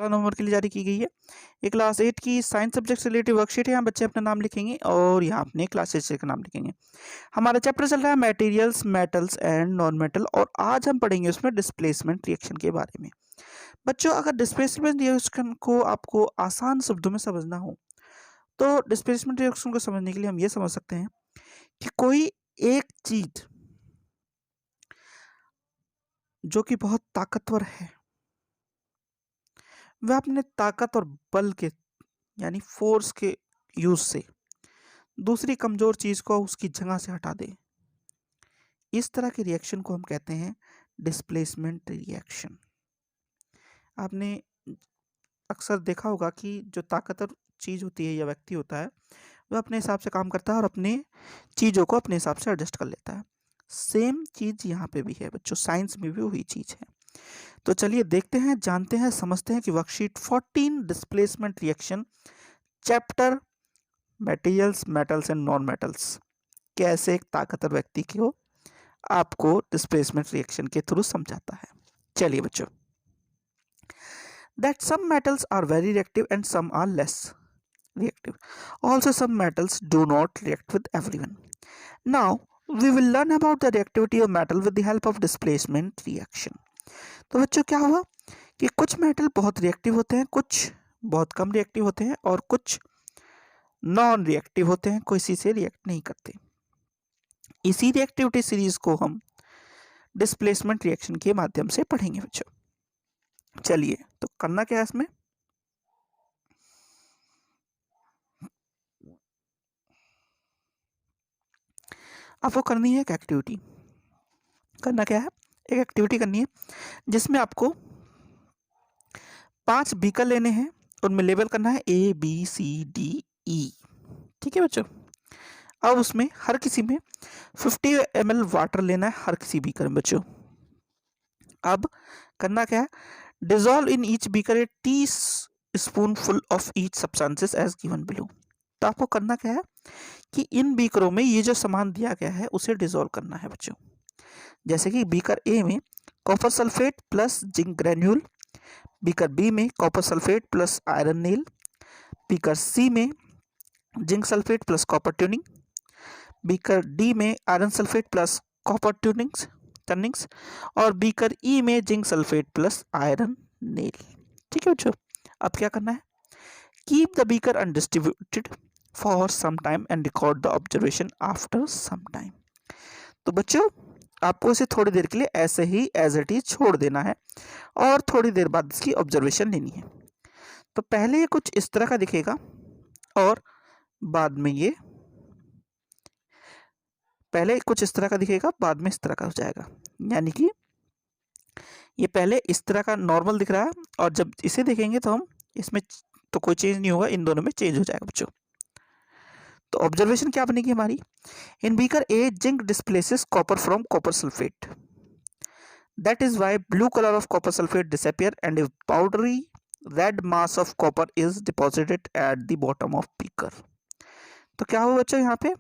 नवंबर के लिए जारी की गई है। ये क्लास 8 की साइंस सब्जेक्ट से रिलेटेड वर्कशीट है। यहाँ बच्चे अपना नाम लिखेंगे और यहाँ अपने क्लास टीचर का नाम लिखेंगे। हमारा चैप्टर चल रहा है materials, metals and non metal, और आज हम पढ़ेंगे उसमें डिस्प्लेसमेंट रिएक्शन के बारे में। बच्चों, अगर डिस्प्लेसमेंट रिएक्शन को आपको आसान शब्दों में समझना हो तो डिस्प्लेसमेंट रिएक्शन को समझने के लिए हम ये समझ सकते हैं कि कोई एक चीज जो कि बहुत ताकतवर है, वह अपने ताकत और बल के यानी फोर्स के यूज से दूसरी कमजोर चीज को उसकी जगह से हटा दे। इस तरह के रिएक्शन को हम कहते हैं डिस्प्लेसमेंट रिएक्शन। आपने अक्सर देखा होगा कि जो ताकतवर चीज होती है या व्यक्ति होता है, वह अपने हिसाब से काम करता है और अपने चीजों को अपने हिसाब से एडजस्ट कर लेता है। सेम चीज यहाँ पे भी है बच्चों, साइंस में भी वही चीज है। तो चलिए देखते हैं, जानते हैं, समझते हैं कि worksheet 14 displacement reaction chapter materials, metals and non metals कैसे एक ताकतवर व्यक्ति को आपको डिस्प्लेसमेंट रिएक्शन के थ्रू समझाता है। चलिए बच्चों, that some metals are very reactive and some are less reactive. Also, some metals do not react with everyone. Now, we will learn about the reactivity of metal with the help of displacement reaction. तो बच्चों क्या हुआ कि कुछ metal बहुत reactive होते हैं, कुछ बहुत कम रिएक्टिव होते हैं और कुछ नॉन रिएक्टिव होते हैं, कोई से रिएक्ट नहीं करते। इसी रिएक्टिविटी सीरीज को हम डिस्प्लेसमेंट रिएक्शन के माध्यम से पढ़ेंगे बच्चों। चलिए, तो करना क्या है इसमें, आपको करनी है एक एक्टिविटी। करना क्या है, एक एक्टिविटी करनी है जिसमें आपको 5 बीकर लेने हैं, उनमें लेबल करना है A B C D E। ठीक है बच्चों, अब उसमें हर किसी में 50 ml वाटर लेना है, हर किसी बीकर में बच्चों। अब करना क्या है, dissolve in each beaker a teaspoon full of each substances as given below. तो आपको करना क्या है कि इन बीकरों में ये जो सामान दिया गया है उसे डिजोल्व करना है बच्चों। जैसे कि बीकर ए में copper sulphate plus zinc granule, beaker B में copper sulphate plus iron nail, beaker C में zinc sulphate plus copper turning, beaker D में iron sulphate plus copper turnings और बीकर ई में zinc sulphate plus iron nail. ठीक है बच्चों, अब क्या करना है, keep the beaker undistributed for some time and record the observation after some time. तो बच्चों, आपको इसे थोड़ी देर के लिए ऐसे ही एज इट इज छोड़ देना है और थोड़ी देर बाद इसकी ऑब्जर्वेशन लेनी है। तो पहले ये कुछ इस तरह का दिखेगा और बाद में ये पहले कुछ इस तरह का दिखेगा, बाद में इस तरह का हो जाएगा। यानी कि ये पहले इस तरह का नॉर्मल दिख रहा है और जब इसे देखेंगे तो हम इसमें तो कोई चेंज नहीं होगा, इन दोनों में चेंज हो जाएगा बच्चों। तो ऑब्जर्वेशन क्या बनेगी हमारी, in beaker A zinc displaces copper from copper sulphate, that is why blue colour of copper sulphate disappear and a powdery red mass of copper is deposited at the bottom of beaker. तो क्या हुआ बच्चों, यहाँ पे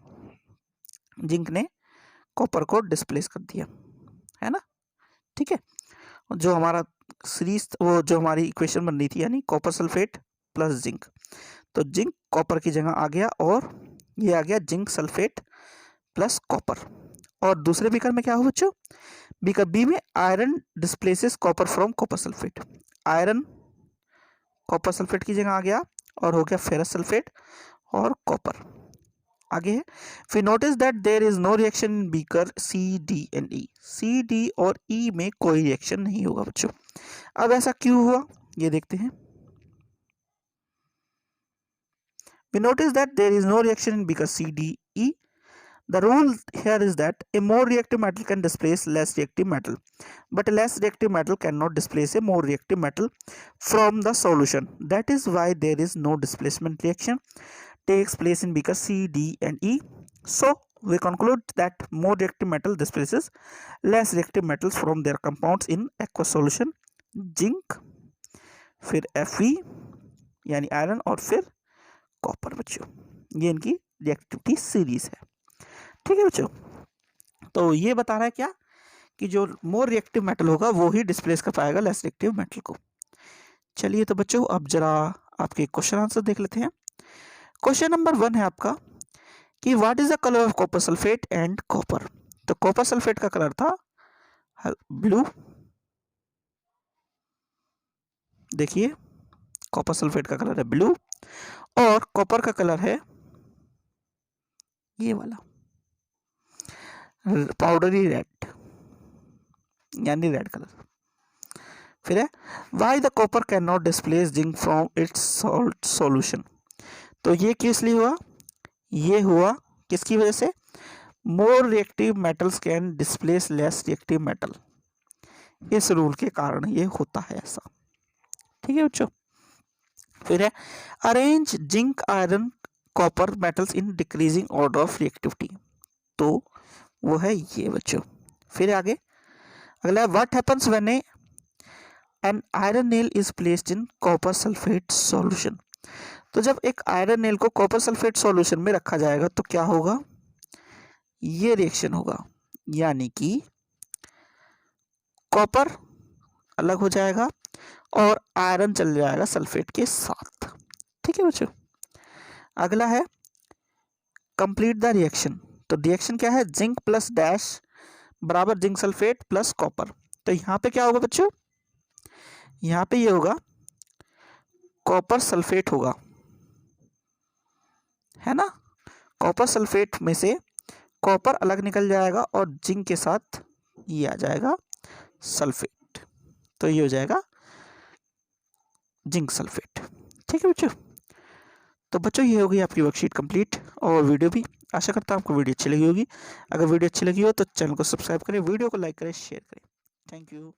zinc ने copper को displace कर दिया है ना। ठीक है, जो हमारा सीरीज वो जो हमारी इक्वेशन बन रही थी यानी कॉपर सल्फेट प्लस जिंक, तो जिंक कॉपर की जगह आ गया और ये आ गया जिंक सल्फेट प्लस कॉपर। और दूसरे बीकर में क्या हुआ बच्चों, बीकर बी में iron displaces copper from copper sulphate, iron copper sulphate की जगह आ गया और हो गया फेरस सल्फेट और कॉपर। आगे है, we notice that there is no reaction in beaker C D and E, C D और ई में कोई रिएक्शन नहीं होगा बच्चों। अब ऐसा क्यों हुआ ये देखते हैं। We notice that there is no reaction in beaker C D E. The rule here is that a more reactive metal can displace less reactive metal, but a less reactive metal cannot displace a more reactive metal from the solution. That is why there is no displacement reaction takes place in beaker C, D and E. So we conclude that more reactive metal displaces less reactive metals from their compounds in aqueous solution. Zinc, फिर Fe यानी iron और फिर copper बच्चों। ये इनकी reactivity series है। ठीक है बच्चों, तो ये बता रहा है क्या कि जो मोर रिएक्टिव मेटल होगा वो ही डिस्प्लेस कर पाएगा लेस रिएक्टिव मेटल को। चलिए तो बच्चों अब जरा आपके क्वेश्चन आंसर देख लेते हैं। क्वेश्चन नंबर 1 है आपका कि what is the colour of copper sulphate and copper. तो कॉपर सल्फेट का कलर था ब्लू, देखिए कॉपर सल्फेट का कलर है ब्लू और कॉपर का कलर है ये वाला पाउडरी रेड, यानी रेड कलर। फिर है why the copper can not displace zinc from its salt solution. तो ये किस लिए हुआ, ये हुआ किसकी वजह से, more reactive metals can displace less reactive metal, इस रूल के कारण ये होता है ऐसा। ठीक है बच्चों। फिर है arrange zinc iron copper metals in decreasing order of reactivity, तो वो है ये बच्चों। फिर आगे अगला है what happens when an iron nail is placed in copper sulphate solution. तो जब एक आयरन नेल को कॉपर सल्फेट सॉल्यूशन में रखा जाएगा तो क्या होगा, ये रिएक्शन होगा, यानी कि कॉपर अलग हो जाएगा और आयरन चल जाएगा सल्फेट के साथ। ठीक है बच्चों। अगला है कंप्लीट द रिएक्शन। तो रिएक्शन क्या है, जिंक प्लस डैश बराबर जिंक सल्फेट प्लस कॉपर। तो यहाँ पे क्या होगा बच्चों, यहाँ पे ये होगा कॉपर सल्फेट होगा, है ना। कॉपर सल्फेट में से कॉपर अलग निकल जाएगा और जिंक के साथ ये आ जाएगा सल्फेट, तो ये हो जाएगा जिंक सल्फेट। ठीक है बच्चों। तो बच्चों ये हो गई आपकी वर्कशीट कंप्लीट और वीडियो भी। आशा करता हूँ आपको वीडियो अच्छी लगी होगी। अगर वीडियो अच्छी लगी हो तो चैनल को सब्सक्राइब करें, वीडियो को लाइक करें, शेयर करें। Thank you.